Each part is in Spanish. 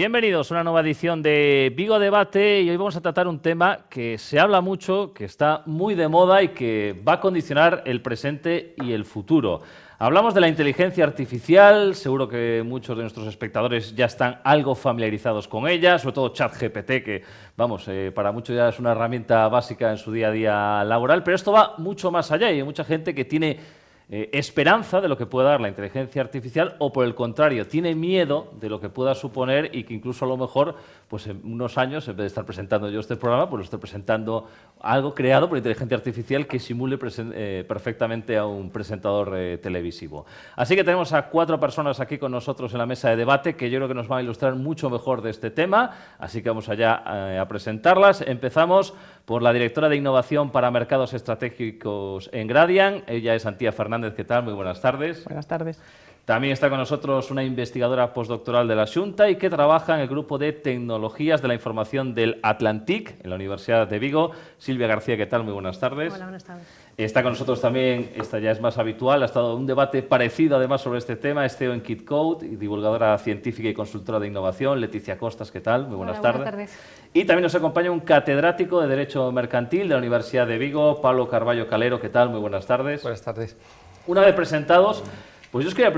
Bienvenidos a una nueva edición de Vigo Debate y hoy vamos a tratar un tema que se habla mucho, que está muy de moda y que va a condicionar el presente y el futuro. Hablamos de la inteligencia artificial, seguro que muchos de nuestros espectadores ya están algo familiarizados con ella, sobre todo ChatGPT, que vamos, para muchos ya es una herramienta básica en su día a día laboral, pero esto va mucho más allá y hay mucha gente que tiene esperanza de lo que pueda dar la inteligencia artificial o, por el contrario, tiene miedo de lo que pueda suponer y que incluso a lo mejor pues en unos años, en vez de estar presentando yo este programa, pues lo estoy presentando algo creado por inteligencia artificial que simule perfectamente a un presentador televisivo. Así que tenemos a 4 personas aquí con nosotros en la mesa de debate que yo creo que nos van a ilustrar mucho mejor de este tema, así que vamos allá a presentarlas. Empezamos por la directora de Innovación para Mercados Estratégicos en Gradian. Ella es Antía Fernández. ¿Qué tal? Muy buenas tardes. Buenas tardes. También está con nosotros una investigadora postdoctoral de la Xunta y que trabaja en el Grupo de Tecnologías de la Información del Atlantic, en la Universidad de Vigo. Silvia García, ¿qué tal? Muy buenas tardes. Hola, buenas tardes. Está con nosotros también, esta ya es más habitual, ha estado un debate parecido además sobre este tema, es CEO en KidCode, y divulgadora científica y consultora de innovación, Leticia Costas, ¿qué tal? Muy buenas tardes. Buenas tardes. Y también nos acompaña un catedrático de Derecho Mercantil de la Universidad de Vigo, Pablo Carballo Calero, ¿qué tal? Muy buenas tardes. Buenas tardes. Una vez presentados, pues yo os quería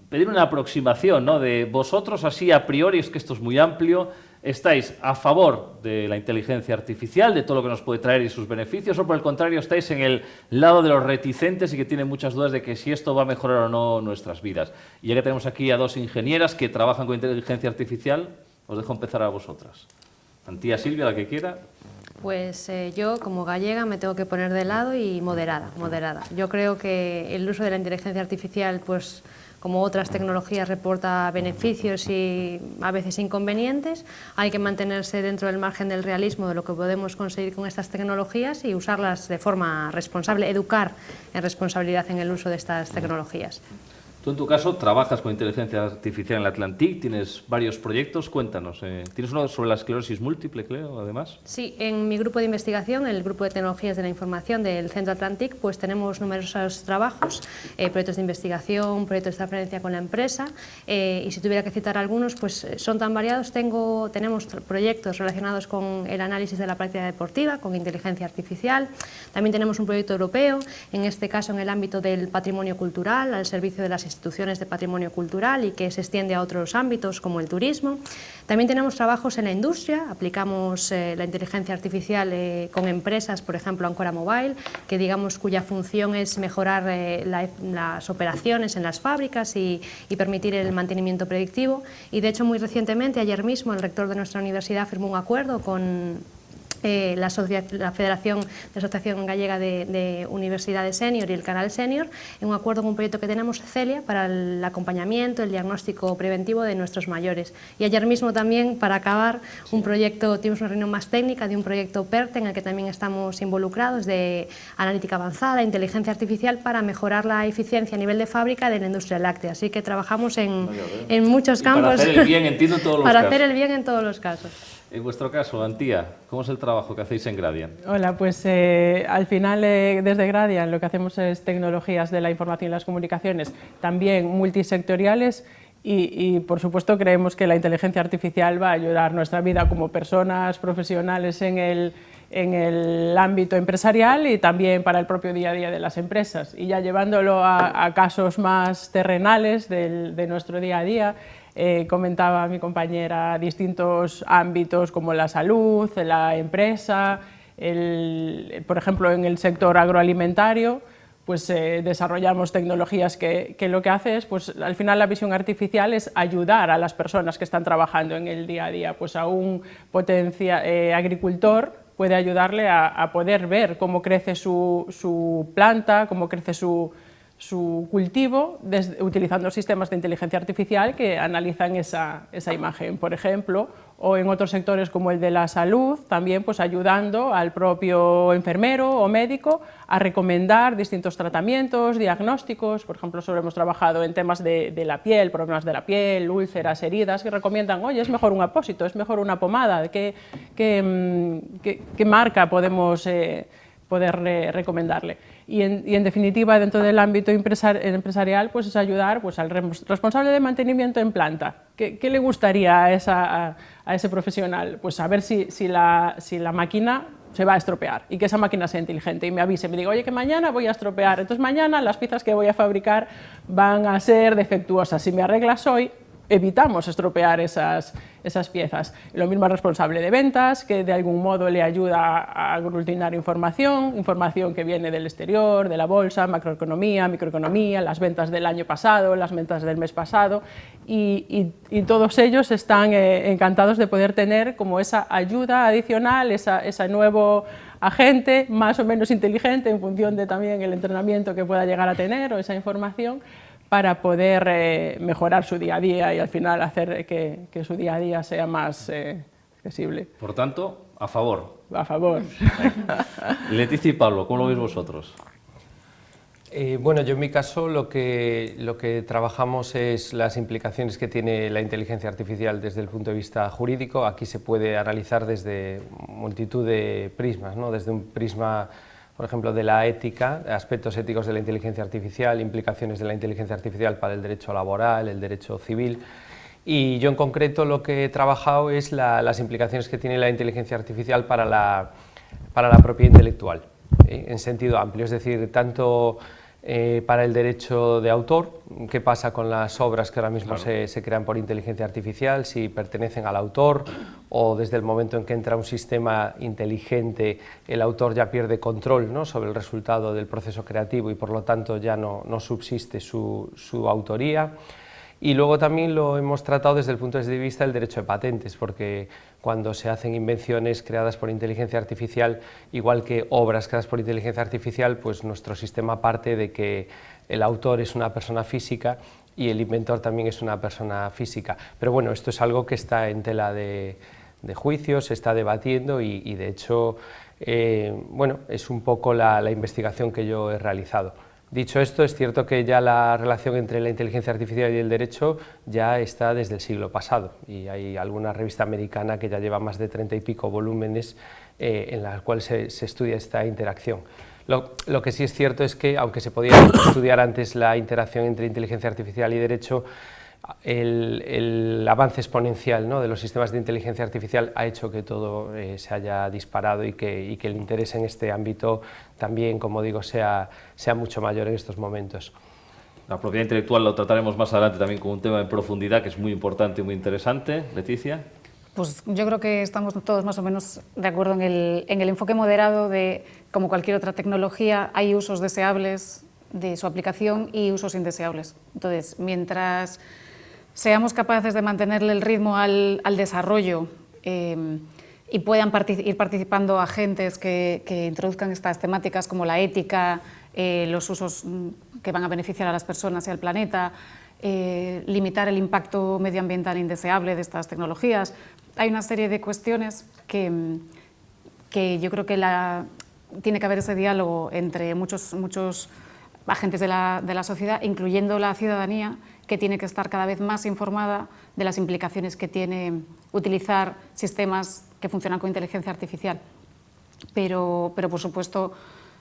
pedir una aproximación, ¿no?, de vosotros así a priori, es que esto es muy amplio. ¿Estáis a favor de la inteligencia artificial, de todo lo que nos puede traer y sus beneficios, o por el contrario estáis en el lado de los reticentes y que tienen muchas dudas de que si esto va a mejorar o no nuestras vidas? Y ya que tenemos aquí a 2 ingenieras que trabajan con inteligencia artificial, os dejo empezar a vosotras. Antía, Silvia, la que quiera. Pues yo, como gallega, me tengo que poner de lado y moderada. Yo creo que el uso de la inteligencia artificial, pues, como otras tecnologías, reporta beneficios y a veces inconvenientes. Hay que mantenerse dentro del margen del realismo de lo que podemos conseguir con estas tecnologías y usarlas de forma responsable, educar en responsabilidad en el uso de estas tecnologías. Tú, en tu caso, trabajas con inteligencia artificial en el Atlantic, tienes varios proyectos, cuéntanos. ¿Tienes uno sobre la esclerosis múltiple, creo, además? Sí, en mi grupo de investigación, el Grupo de Tecnologías de la Información del Centro Atlantic, pues tenemos numerosos trabajos, proyectos de investigación, proyectos de referencia con la empresa, y si tuviera que citar algunos, pues son tan variados. Tenemos proyectos relacionados con el análisis de la práctica deportiva, con inteligencia artificial. También tenemos un proyecto europeo, en este caso en el ámbito del patrimonio cultural, al servicio de las instituciones de patrimonio cultural y que se extiende a otros ámbitos como el turismo. También tenemos trabajos en la industria, aplicamos la inteligencia artificial con empresas, por ejemplo Ancora Mobile, que digamos cuya función es mejorar las operaciones en las fábricas y permitir el mantenimiento predictivo. Y de hecho, muy recientemente, ayer mismo, el rector de nuestra universidad firmó un acuerdo con la Federación de Asociación Gallega de Universidades Senior y el Canal Senior, en un acuerdo con un proyecto que tenemos, Celia, para el acompañamiento, el diagnóstico preventivo de nuestros mayores. Y ayer mismo también, para acabar, un proyecto, tuvimos una reunión más técnica de un proyecto PERTE en el que también estamos involucrados, de analítica avanzada, inteligencia artificial, para mejorar la eficiencia a nivel de fábrica de la industria láctea. Así que trabajamos en muchos campos. Para hacer el bien, entiendo, en todos los casos. Para hacer el bien en todos los casos. En vuestro caso, Antía, ¿cómo es el trabajo que hacéis en Gradian? Hola, pues al final desde Gradian lo que hacemos es tecnologías de la información y las comunicaciones, también multisectoriales, y por supuesto creemos que la inteligencia artificial va a ayudar nuestra vida como personas profesionales en el ámbito empresarial y también para el propio día a día de las empresas. Y ya llevándolo a casos más terrenales de nuestro día a día, comentaba mi compañera distintos ámbitos como la salud, la empresa, por ejemplo en el sector agroalimentario, pues desarrollamos tecnologías que lo que hace es, pues al final la visión artificial es ayudar a las personas que están trabajando en el día a día, pues a un agricultor puede ayudarle a poder ver cómo crece su planta, cómo crece su cultivo, utilizando sistemas de inteligencia artificial que analizan esa imagen, por ejemplo, o en otros sectores como el de la salud, también pues ayudando al propio enfermero o médico a recomendar distintos tratamientos, diagnósticos. Por ejemplo, solo hemos trabajado en temas de la piel, problemas de la piel, úlceras, heridas, que recomiendan, oye, es mejor un apósito, es mejor una pomada, ¿qué marca podemos poder recomendarle. Y en definitiva, dentro del ámbito empresarial, pues es ayudar pues, al responsable de mantenimiento en planta. ¿Qué le gustaría a ese profesional? Pues saber si la máquina se va a estropear y que esa máquina sea inteligente y me avise, me diga, oye, que mañana voy a estropear, entonces mañana las piezas que voy a fabricar van a ser defectuosas. Si me arreglas hoy, evitamos estropear esas piezas. Lo mismo al responsable de ventas, que de algún modo le ayuda a aglutinar información que viene del exterior, de la bolsa, macroeconomía, microeconomía, las ventas del año pasado, las ventas del mes pasado, y todos ellos están encantados de poder tener como esa ayuda adicional, ese nuevo agente más o menos inteligente en función de también el entrenamiento que pueda llegar a tener o esa información, para poder mejorar su día a día y al final hacer que su día a día sea más accesible. Por tanto, a favor. A favor. Leticia y Pablo, ¿cómo lo veis vosotros? Bueno, yo en mi caso lo que trabajamos es las implicaciones que tiene la inteligencia artificial desde el punto de vista jurídico. Aquí se puede analizar desde multitud de prismas, ¿no? Desde un prisma, por ejemplo, de la ética, aspectos éticos de la inteligencia artificial, implicaciones de la inteligencia artificial para el derecho laboral, el derecho civil. Y yo en concreto lo que he trabajado es las implicaciones que tiene la inteligencia artificial para la propiedad intelectual, en sentido amplio, es decir, tanto para el derecho de autor, qué pasa con las obras que ahora mismo se crean por inteligencia artificial, si pertenecen al autor o desde el momento en que entra un sistema inteligente el autor ya pierde control, ¿no?, sobre el resultado del proceso creativo y por lo tanto ya no subsiste su autoría. Y luego también lo hemos tratado desde el punto de vista del derecho de patentes, porque cuando se hacen invenciones creadas por inteligencia artificial, igual que obras creadas por inteligencia artificial, pues nuestro sistema parte de que el autor es una persona física y el inventor también es una persona física. Pero bueno, esto es algo que está en tela de juicio, se está debatiendo y de hecho, bueno, es un poco la investigación que yo he realizado. Dicho esto, es cierto que ya la relación entre la inteligencia artificial y el derecho ya está desde el siglo pasado y hay alguna revista americana que ya lleva más de 30 y pico volúmenes en la cual se estudia esta interacción. Lo que sí es cierto es que, aunque se podía estudiar antes la interacción entre inteligencia artificial y derecho, el avance exponencial, ¿no?, de los sistemas de inteligencia artificial ha hecho que todo se haya disparado y que el interés en este ámbito también, como digo, sea mucho mayor en estos momentos. La propiedad intelectual lo trataremos más adelante también como un tema en profundidad que es muy importante y muy interesante. Leticia. Pues yo creo que estamos todos más o menos de acuerdo en el enfoque moderado de, como cualquier otra tecnología, hay usos deseables de su aplicación y usos indeseables. Entonces, mientras seamos capaces de mantenerle el ritmo al desarrollo y puedan ir participando agentes que introduzcan estas temáticas como la ética, los usos que van a beneficiar a las personas y al planeta, limitar el impacto medioambiental indeseable de estas tecnologías. Hay una serie de cuestiones que yo creo que tiene que haber ese diálogo entre muchos agentes de la sociedad, incluyendo la ciudadanía, que tiene que estar cada vez más informada de las implicaciones que tiene utilizar sistemas que funcionan con inteligencia artificial. Pero por supuesto,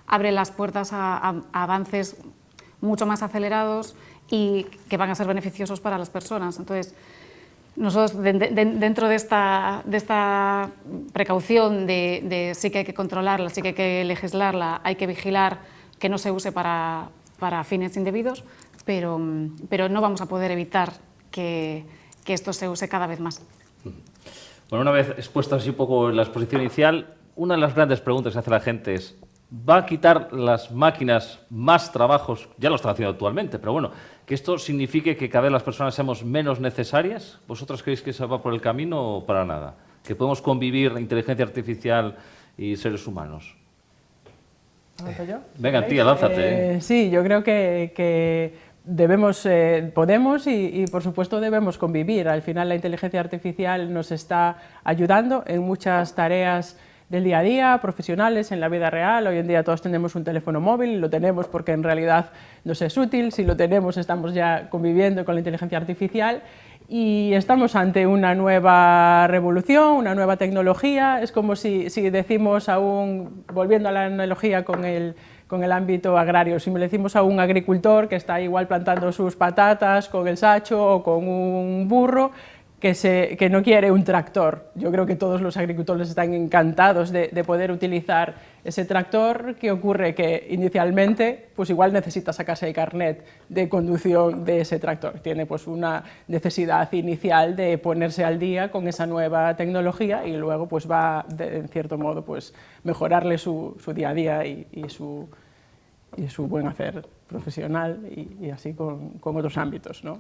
abre las puertas a avances mucho más acelerados y que van a ser beneficiosos para las personas. Entonces, nosotros, dentro de esta precaución de sí que hay que controlarla, sí que hay que legislarla, hay que vigilar que no se use para fines indebidos, pero no vamos a poder evitar que esto se use cada vez más. Bueno, una vez expuesta así un poco la exposición inicial, una de las grandes preguntas que hace la gente es: ¿va a quitar las máquinas más trabajos? Ya lo están haciendo actualmente, pero bueno, ¿que esto signifique que cada vez las personas seamos menos necesarias? ¿Vosotros creéis que se va por el camino o para nada? ¿Que podemos convivir inteligencia artificial y seres humanos? ¿Avanzo yo? Venga, tía, lánzate. Sí, yo creo que podemos y por supuesto debemos convivir. Al final la inteligencia artificial nos está ayudando en muchas tareas del día a día, profesionales, en la vida real. Hoy en día todos tenemos un teléfono móvil, lo tenemos porque en realidad nos es útil. Si lo tenemos, estamos ya conviviendo con la inteligencia artificial y estamos ante una nueva revolución, una nueva tecnología. Es como si decimos volviendo a la analogía con el ámbito agrario, si me le decimos a un agricultor que está igual plantando sus patatas con el sacho o con un burro, que no quiere un tractor. Yo creo que todos los agricultores están encantados de poder utilizar ese tractor. ¿Qué ocurre? Que inicialmente pues igual necesita sacarse el carnet de conducción de ese tractor. Tiene pues una necesidad inicial de ponerse al día con esa nueva tecnología y luego pues va, en cierto modo, pues mejorarle su día a día y su buen hacer profesional y así con otros ámbitos, ¿no?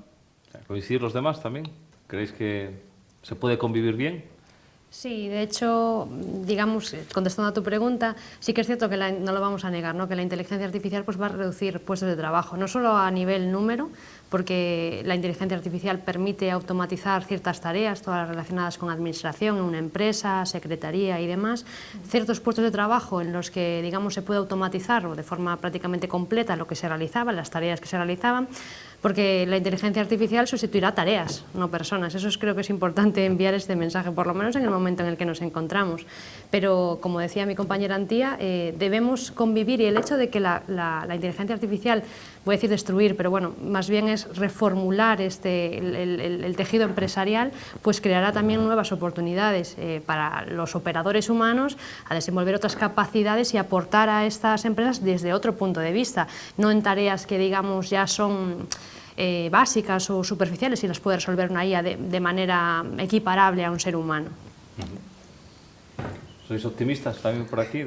¿Coinciden los demás también? ¿Creéis que se puede convivir bien? Sí, de hecho, digamos, contestando a tu pregunta, sí que es cierto que no lo vamos a negar, ¿no? Que la inteligencia artificial pues, va a reducir puestos de trabajo, no solo a nivel número, porque la inteligencia artificial permite automatizar ciertas tareas, todas las relacionadas con administración en una empresa, secretaría y demás, ciertos puestos de trabajo en los que, digamos, se puede automatizar o de forma prácticamente completa lo que se realizaba, las tareas que se realizaban, porque la inteligencia artificial sustituirá tareas, no personas. Eso creo que es importante enviar este mensaje, por lo menos en el momento en el que nos encontramos. Pero, como decía mi compañera Antía, debemos convivir, y el hecho de que la inteligencia artificial, voy a decir destruir, pero bueno, más bien es reformular el tejido empresarial, pues creará también nuevas oportunidades para los operadores humanos a desenvolver otras capacidades y aportar a estas empresas desde otro punto de vista, no en tareas que, digamos, ya son básicas o superficiales y las puede resolver una IA de manera equiparable a un ser humano. ¿Sois optimistas también por aquí?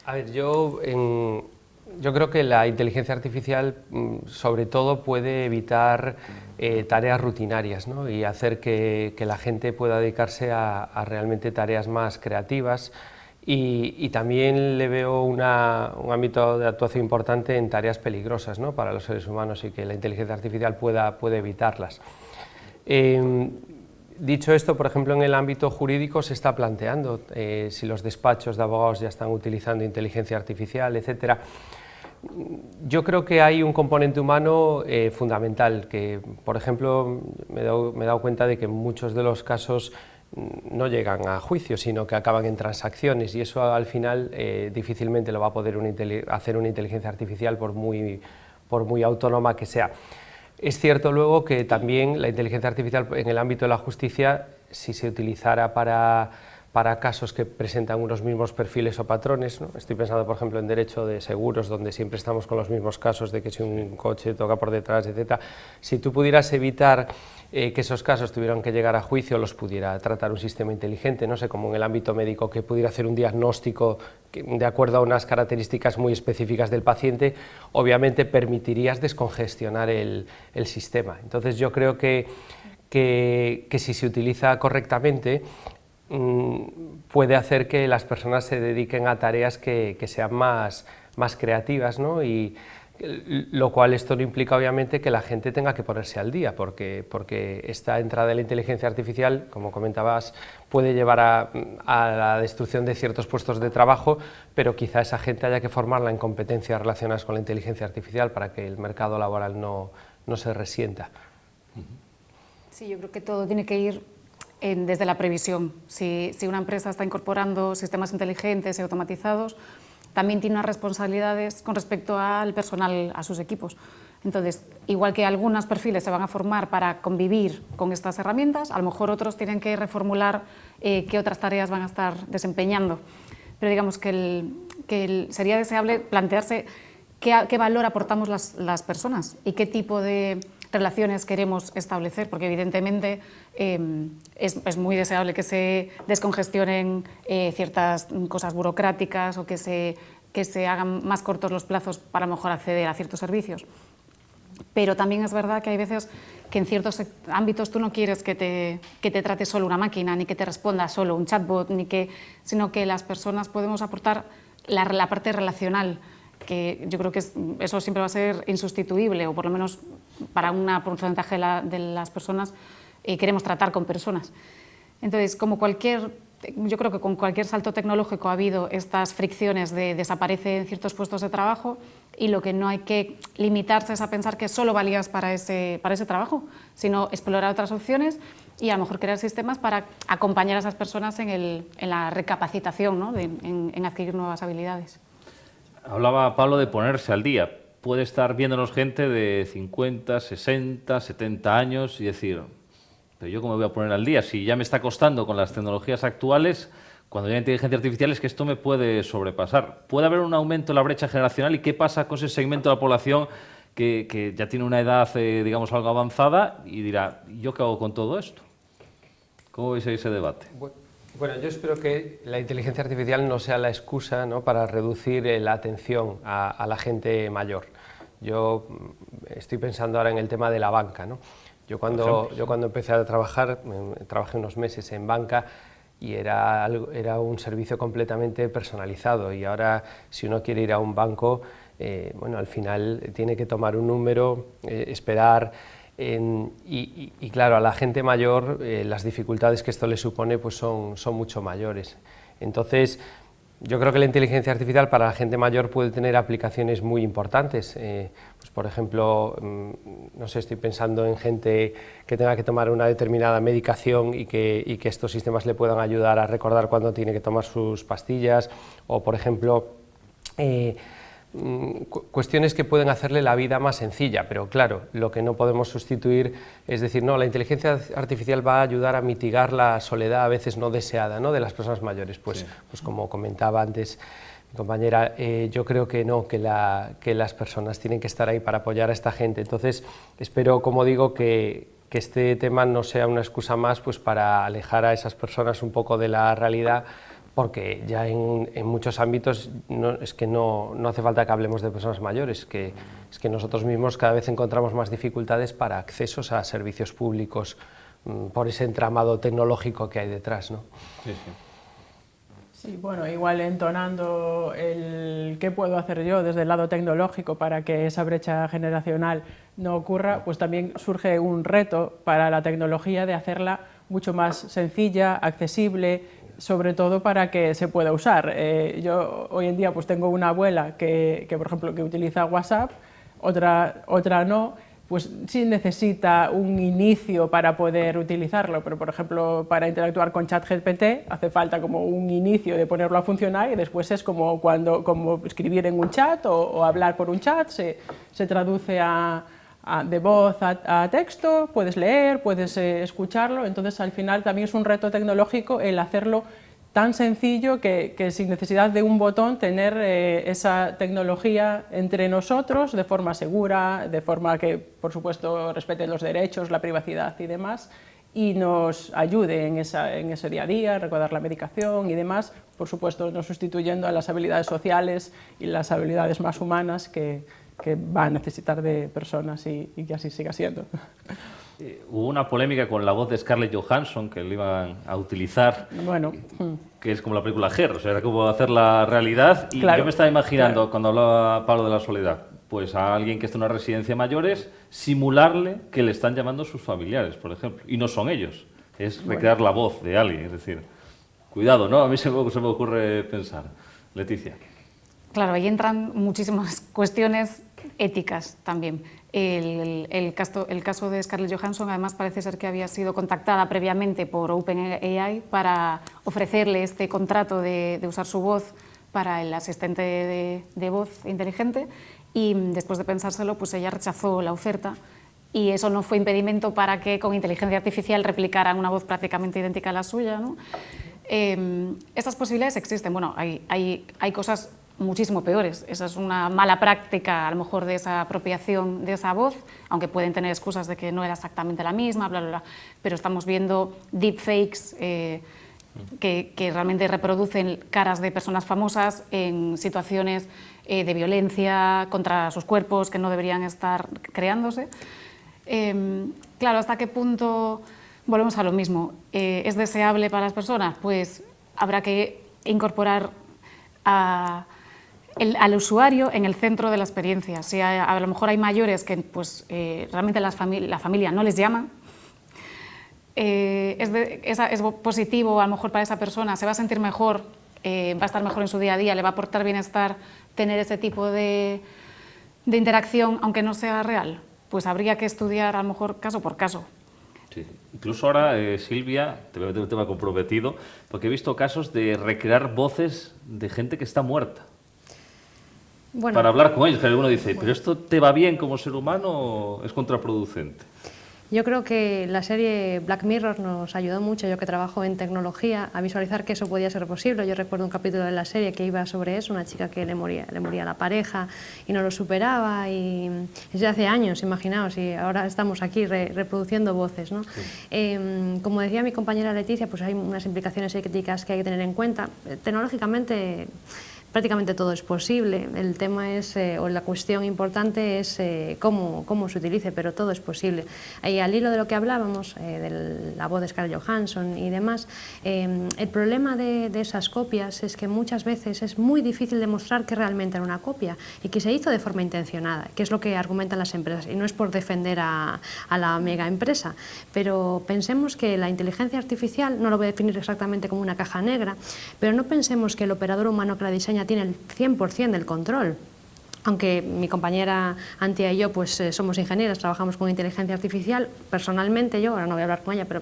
A ver, yo creo que la inteligencia artificial sobre todo puede evitar tareas rutinarias, ¿no? Y hacer que la gente pueda dedicarse a realmente tareas más creativas. Y también le veo un ámbito de actuación importante en tareas peligrosas, ¿no? Para los seres humanos, y que la inteligencia artificial puede evitarlas. Dicho esto, por ejemplo, en el ámbito jurídico se está planteando si los despachos de abogados ya están utilizando inteligencia artificial, etc. Yo creo que hay un componente humano fundamental, que, por ejemplo, me he dado cuenta de que en muchos de los casos no llegan a juicio, sino que acaban en transacciones, y eso al final difícilmente lo va a poder hacer una inteligencia artificial por muy autónoma que sea. Es cierto luego que también la inteligencia artificial en el ámbito de la justicia, si se utilizara para casos que presentan unos mismos perfiles o patrones, ¿no? Estoy pensando, por ejemplo, en derecho de seguros, donde siempre estamos con los mismos casos de que si un coche toca por detrás, etc. Si tú pudieras evitar que esos casos tuvieran que llegar a juicio, los pudiera tratar un sistema inteligente, no sé, como en el ámbito médico, que pudiera hacer un diagnóstico de acuerdo a unas características muy específicas del paciente, obviamente permitirías descongestionar el sistema. Entonces yo creo que si se utiliza correctamente, puede hacer que las personas se dediquen a tareas que sean más creativas, ¿no? Y lo cual esto no implica obviamente que la gente tenga que ponerse al día, porque esta entrada de la inteligencia artificial, como comentabas, puede llevar a la destrucción de ciertos puestos de trabajo, pero quizá esa gente haya que formarla en competencias relacionadas con la inteligencia artificial para que el mercado laboral no se resienta. Sí, yo creo que todo tiene que ir desde la previsión. Si una empresa está incorporando sistemas inteligentes y automatizados, también tiene unas responsabilidades con respecto al personal, a sus equipos. Entonces, igual que algunos perfiles se van a formar para convivir con estas herramientas, a lo mejor otros tienen que reformular qué otras tareas van a estar desempeñando. Pero digamos que sería deseable plantearse qué valor aportamos las personas y qué tipo de relaciones queremos establecer, porque evidentemente es muy deseable que se descongestionen ciertas cosas burocráticas o que se hagan más cortos los plazos para a lo mejor acceder a ciertos servicios. Pero también es verdad que hay veces que en ciertos ámbitos tú no quieres que te trate solo una máquina, ni que te responda solo un chatbot, sino que las personas podemos aportar la parte relacional, que yo creo que eso siempre va a ser insustituible, o por lo menos para un porcentaje de las personas queremos tratar con personas. Entonces, como cualquier yo creo que con cualquier salto tecnológico ha habido estas fricciones de desaparecen ciertos puestos de trabajo, y lo que no hay que limitarse es a pensar que solo valías para ese trabajo, sino explorar otras opciones y a lo mejor crear sistemas para acompañar a esas personas en la recapacitación, ¿no? en adquirir nuevas habilidades. Hablaba Pablo de ponerse al día. Puede estar viéndonos gente de 50, 60, 70 años y decir, pero yo cómo me voy a poner al día, si ya me está costando con las tecnologías actuales, cuando haya inteligencia artificial es que esto me puede sobrepasar. ¿Puede haber un aumento en la brecha generacional y qué pasa con ese segmento de la población que ya tiene una edad, digamos, algo avanzada y dirá, ¿yo qué hago con todo esto? ¿Cómo veis ese debate? Bueno, yo espero que la inteligencia artificial no sea la excusa, ¿no?, para reducir la atención a la gente mayor. Yo estoy pensando ahora en el tema de la banca, ¿no? Yo cuando empecé a trabajar, trabajé unos meses en banca y era un servicio completamente personalizado, y ahora si uno quiere ir a un banco, bueno, al final tiene que tomar un número, esperar, y claro, a la gente mayor las dificultades que esto le supone pues son mucho mayores. Entonces, yo creo que la inteligencia artificial para la gente mayor puede tener aplicaciones muy importantes. Pues por ejemplo, no sé, estoy pensando en gente que tenga que tomar una determinada medicación y que estos sistemas le puedan ayudar a recordar cuándo tiene que tomar sus pastillas, o por ejemplo, cuestiones que pueden hacerle la vida más sencilla, pero claro, lo que no podemos sustituir es decir, no, la inteligencia artificial va a ayudar a mitigar la soledad a veces no deseada, ¿no?, de las personas mayores. Pues como comentaba antes mi compañera, yo creo que no, que las personas tienen que estar ahí para apoyar a esta gente. Entonces, espero, como digo, que este tema no sea una excusa más pues para alejar a esas personas un poco de la realidad, porque ya en muchos ámbitos es que no hace falta que hablemos de personas mayores, es que nosotros mismos cada vez encontramos más dificultades para accesos a servicios públicos por ese entramado tecnológico que hay detrás, ¿no? Sí, sí. Sí, bueno, igual entonando el qué puedo hacer yo desde el lado tecnológico para que esa brecha generacional no ocurra, pues también surge un reto para la tecnología de hacerla mucho más sencilla, accesible, sobre todo para que se pueda usar. Yo hoy en día pues tengo una abuela que por ejemplo, que utiliza WhatsApp, otra no, pues sí necesita un inicio para poder utilizarlo, pero por ejemplo, para interactuar con ChatGPT hace falta como un inicio de ponerlo a funcionar, y después es como escribir en un chat o hablar por un chat, se traduce de voz a texto, puedes leer, puedes escucharlo. Entonces al final también es un reto tecnológico el hacerlo tan sencillo que sin necesidad de un botón tener esa tecnología entre nosotros de forma segura, de forma que por supuesto respete los derechos, la privacidad y demás, y nos ayude en ese día a día, recordar la medicación y demás, por supuesto no sustituyendo a las habilidades sociales y las habilidades más humanas que va a necesitar de personas, y que así siga siendo. Hubo una polémica con la voz de Scarlett Johansson, que le iban a utilizar, Bueno, que es como la película Her, o sea, era como hacer la realidad, y claro, yo me estaba imaginando, claro, cuando hablaba Pablo de la soledad, pues a alguien que está en una residencia de mayores, simularle que le están llamando sus familiares, por ejemplo, y no son ellos, es recrear la voz de alguien, es decir, cuidado, ¿no? A mí se me ocurre pensar. Leticia. Claro, ahí entran muchísimas cuestiones éticas también. El caso de Scarlett Johansson, además, parece ser que había sido contactada previamente por OpenAI para ofrecerle este contrato de usar su voz para el asistente de voz inteligente, y después de pensárselo, pues ella rechazó la oferta, y eso no fue impedimento para que con inteligencia artificial replicaran una voz prácticamente idéntica a la suya, ¿no? Estas posibilidades existen. Bueno, hay cosas muchísimo peores. Esa es una mala práctica, a lo mejor, de esa apropiación de esa voz, aunque pueden tener excusas de que no era exactamente la misma, bla, bla, bla. Pero estamos viendo deepfakes que realmente reproducen caras de personas famosas en situaciones de violencia contra sus cuerpos que no deberían estar creándose. Claro, ¿hasta qué punto volvemos a lo mismo? ¿Es deseable para las personas? Pues habrá que incorporar al usuario en el centro de la experiencia. Si a lo mejor hay mayores que pues, realmente la familia no les llama, es positivo a lo mejor para esa persona, se va a sentir mejor, va a estar mejor en su día a día, le va a aportar bienestar tener ese tipo de interacción, aunque no sea real, pues habría que estudiar a lo mejor caso por caso. Sí. Incluso ahora, Silvia, te voy a meter un tema comprometido, porque he visto casos de recrear voces de gente que está muerta. Bueno, para hablar con ellos, que alguno dice, ¿pero esto te va bien como ser humano o es contraproducente? yo creo que la serie Black Mirror nos ayudó mucho, yo que trabajo en tecnología, a visualizar que eso podía ser posible. Yo recuerdo un capítulo de la serie que iba sobre eso, una chica que le moría la pareja y no lo superaba, y desde hace años, imaginaos, y ahora estamos aquí reproduciendo voces, ¿no? Sí. Como decía mi compañera Leticia, pues hay unas implicaciones éticas que hay que tener en cuenta. Tecnológicamente, prácticamente todo es posible. El tema es, o la cuestión importante es cómo se utilice, pero todo es posible. Y al hilo de lo que hablábamos, de la voz de Scarlett Johansson y demás, el problema de esas copias es que muchas veces es muy difícil demostrar que realmente era una copia y que se hizo de forma intencionada, que es lo que argumentan las empresas. Y no es por defender a la mega empresa, pero pensemos que la inteligencia artificial, no lo voy a definir exactamente como una caja negra, pero no pensemos que el operador humano que la diseña tiene el 100% del control. Aunque mi compañera Antia y yo pues somos ingenieras, trabajamos con inteligencia artificial, personalmente yo, ahora no voy a hablar con ella, pero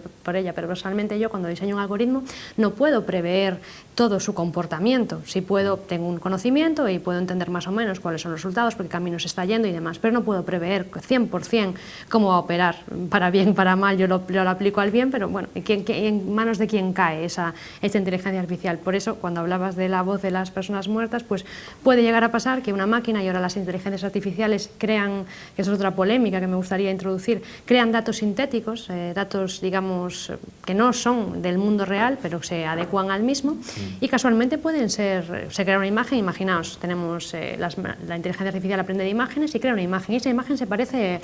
personalmente yo cuando diseño un algoritmo no puedo prever todo su comportamiento. Sí puedo, tengo un conocimiento y puedo entender más o menos cuáles son los resultados, por qué camino se está yendo y demás, pero no puedo prever 100% cómo va a operar, para bien, para mal, yo lo aplico al bien, pero bueno, ¿en manos de quién cae esta inteligencia artificial? Por eso, cuando hablabas de la voz de las personas muertas, pues puede llegar a pasar que una máquina, y ahora las inteligencias artificiales crean, que es otra polémica que me gustaría introducir, crean datos sintéticos, datos, digamos, que no son del mundo real, pero se adecuan al mismo, y casualmente pueden ser, se crea una imagen, imaginaos, tenemos la inteligencia artificial aprende de imágenes y crea una imagen, y esa imagen se parece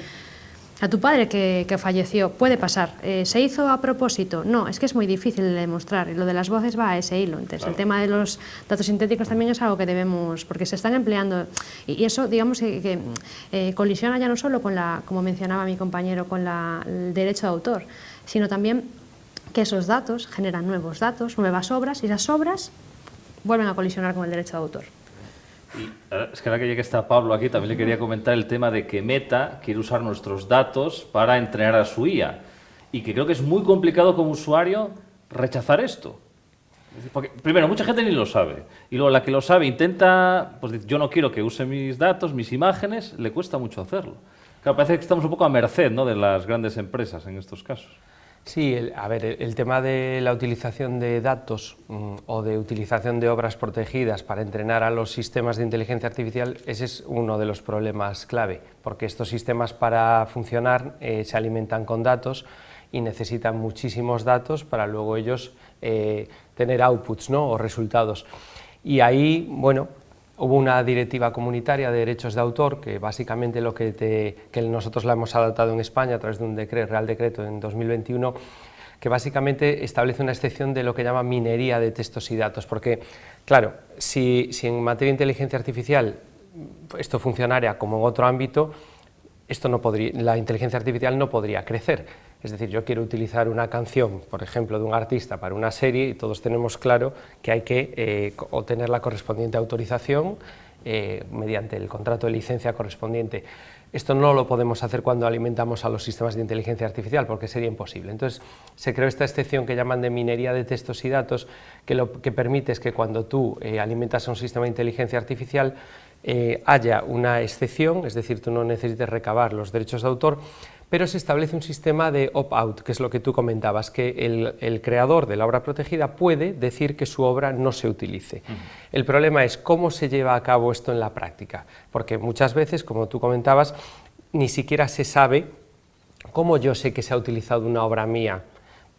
a tu padre que falleció. Puede pasar. ¿Se hizo a propósito? No, es que es muy difícil de demostrar, y lo de las voces va a ese hilo. Entonces, claro, el tema de los datos sintéticos también es algo que debemos, porque se están empleando, y eso, digamos, que colisiona ya no solo con como mencionaba mi compañero, con el derecho de autor, sino también que esos datos generan nuevos datos, nuevas obras, y esas obras vuelven a colisionar con el derecho de autor. Y es que ahora que ya que está Pablo aquí, también le quería comentar el tema de que Meta quiere usar nuestros datos para entrenar a su IA, y que creo que es muy complicado como usuario rechazar esto. Porque, primero, mucha gente ni lo sabe, y luego la que lo sabe intenta, pues yo no quiero que use mis datos, mis imágenes, le cuesta mucho hacerlo. Claro, parece que estamos un poco a merced, ¿no?, de las grandes empresas en estos casos. Sí, el tema de la utilización de datos o de utilización de obras protegidas para entrenar a los sistemas de inteligencia artificial, ese es uno de los problemas clave, porque estos sistemas, para funcionar, se alimentan con datos y necesitan muchísimos datos para luego ellos tener outputs, ¿no?, o resultados. Y ahí, bueno, hubo una directiva comunitaria de derechos de autor que básicamente que nosotros la hemos adoptado en España a través de un Real Decreto en 2021, que básicamente establece una excepción de lo que llama minería de textos y datos, porque, claro, si en materia de inteligencia artificial esto funcionara como en otro ámbito, la inteligencia artificial no podría crecer. Es decir, yo quiero utilizar una canción, por ejemplo, de un artista para una serie, y todos tenemos claro que hay que obtener la correspondiente autorización mediante el contrato de licencia correspondiente. Esto no lo podemos hacer cuando alimentamos a los sistemas de inteligencia artificial, porque sería imposible. Entonces, se creó esta excepción que llaman de minería de textos y datos, que lo que permite es que cuando tú alimentas a un sistema de inteligencia artificial, haya una excepción, es decir, tú no necesites recabar los derechos de autor, pero se establece un sistema de opt-out, que es lo que tú comentabas, que el creador de la obra protegida puede decir que su obra no se utilice. El problema es cómo se lleva a cabo esto en la práctica, porque muchas veces, como tú comentabas, ni siquiera se sabe cómo yo sé que se ha utilizado una obra mía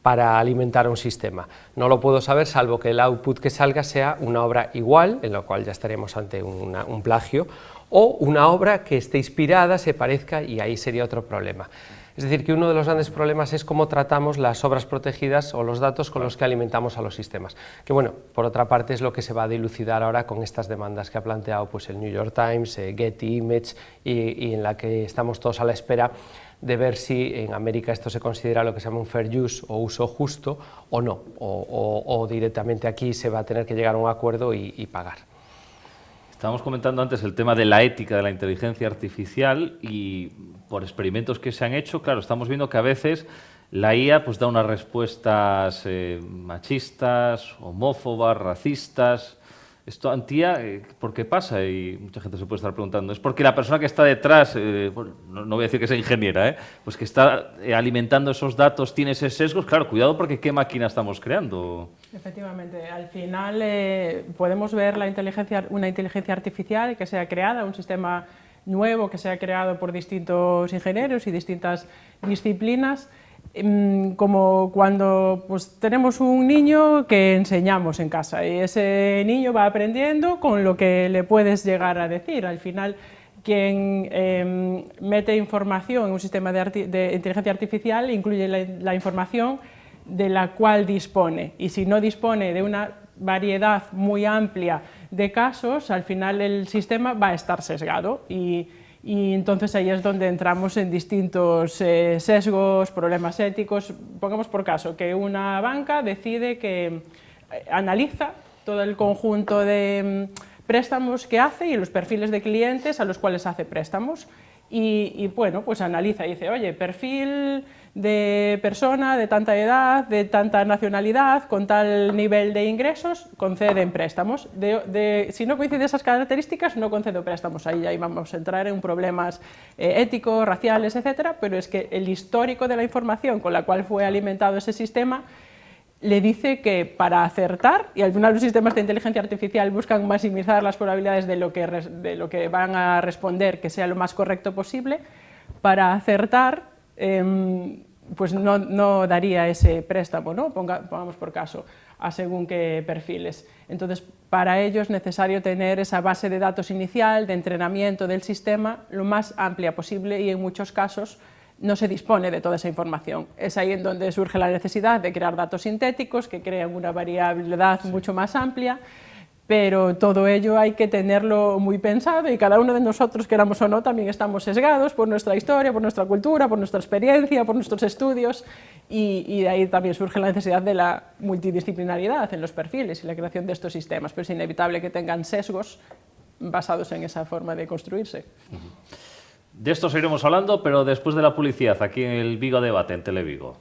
para alimentar a un sistema. No lo puedo saber salvo que el output que salga sea una obra igual, en lo cual ya estaríamos ante un plagio, o una obra que esté inspirada, se parezca, y ahí sería otro problema. Es decir, que uno de los grandes problemas es cómo tratamos las obras protegidas o los datos con los que alimentamos a los sistemas. Que bueno, por otra parte es lo que se va a dilucidar ahora con estas demandas que ha planteado pues, el New York Times, Getty Images, y en la que estamos todos a la espera de ver si en América esto se considera lo que se llama un fair use o uso justo o no, o directamente aquí se va a tener que llegar a un acuerdo y pagar. Estábamos comentando antes el tema de la ética de la inteligencia artificial y por experimentos que se han hecho, claro, estamos viendo que a veces la IA pues da unas respuestas machistas, homófobas, racistas. Esto, Antía, ¿por qué pasa? Y mucha gente se puede estar preguntando. ¿Es porque la persona que está detrás, bueno, no voy a decir que sea ingeniera, pues que está alimentando esos datos tiene ese sesgo? Claro, cuidado porque ¿qué máquina estamos creando? Efectivamente, al final podemos ver una inteligencia artificial que sea creada, un sistema nuevo que sea creado por distintos ingenieros y distintas disciplinas, como cuando pues, tenemos un niño que enseñamos en casa y ese niño va aprendiendo con lo que le puedes llegar a decir. Al final, quien mete información en un sistema de inteligencia artificial incluye la información de la cual dispone, y si no dispone de una variedad muy amplia de casos, al final el sistema va a estar sesgado y entonces ahí es donde entramos en distintos sesgos, problemas éticos. Pongamos por caso que una banca decide que analiza todo el conjunto de préstamos que hace y los perfiles de clientes a los cuales hace préstamos y bueno, pues analiza y dice, oye, perfil de persona de tanta edad, de tanta nacionalidad, con tal nivel de ingresos, conceden préstamos. Si no coinciden esas características, no concedo préstamos. Ahí vamos a entrar en problemas éticos, raciales, etcétera, pero es que el histórico de la información con la cual fue alimentado ese sistema le dice que para acertar, y al final los sistemas de inteligencia artificial buscan maximizar las probabilidades de lo que van a responder que sea lo más correcto posible, para acertar pues no daría ese préstamo, ¿no? Pongamos por caso, a según qué perfiles. Entonces, para ello es necesario tener esa base de datos inicial, de entrenamiento del sistema, lo más amplia posible y en muchos casos no se dispone de toda esa información. Es ahí en donde surge la necesidad de crear datos sintéticos que crean una variabilidad mucho más amplia, pero todo ello hay que tenerlo muy pensado y cada uno de nosotros, queramos o no, también estamos sesgados por nuestra historia, por nuestra cultura, por nuestra experiencia, por nuestros estudios y de ahí también surge la necesidad de la multidisciplinaridad en los perfiles y la creación de estos sistemas, pero es inevitable que tengan sesgos basados en esa forma de construirse. De esto seguiremos hablando, pero después de la publicidad, aquí en el Vigo Debate, en Televigo.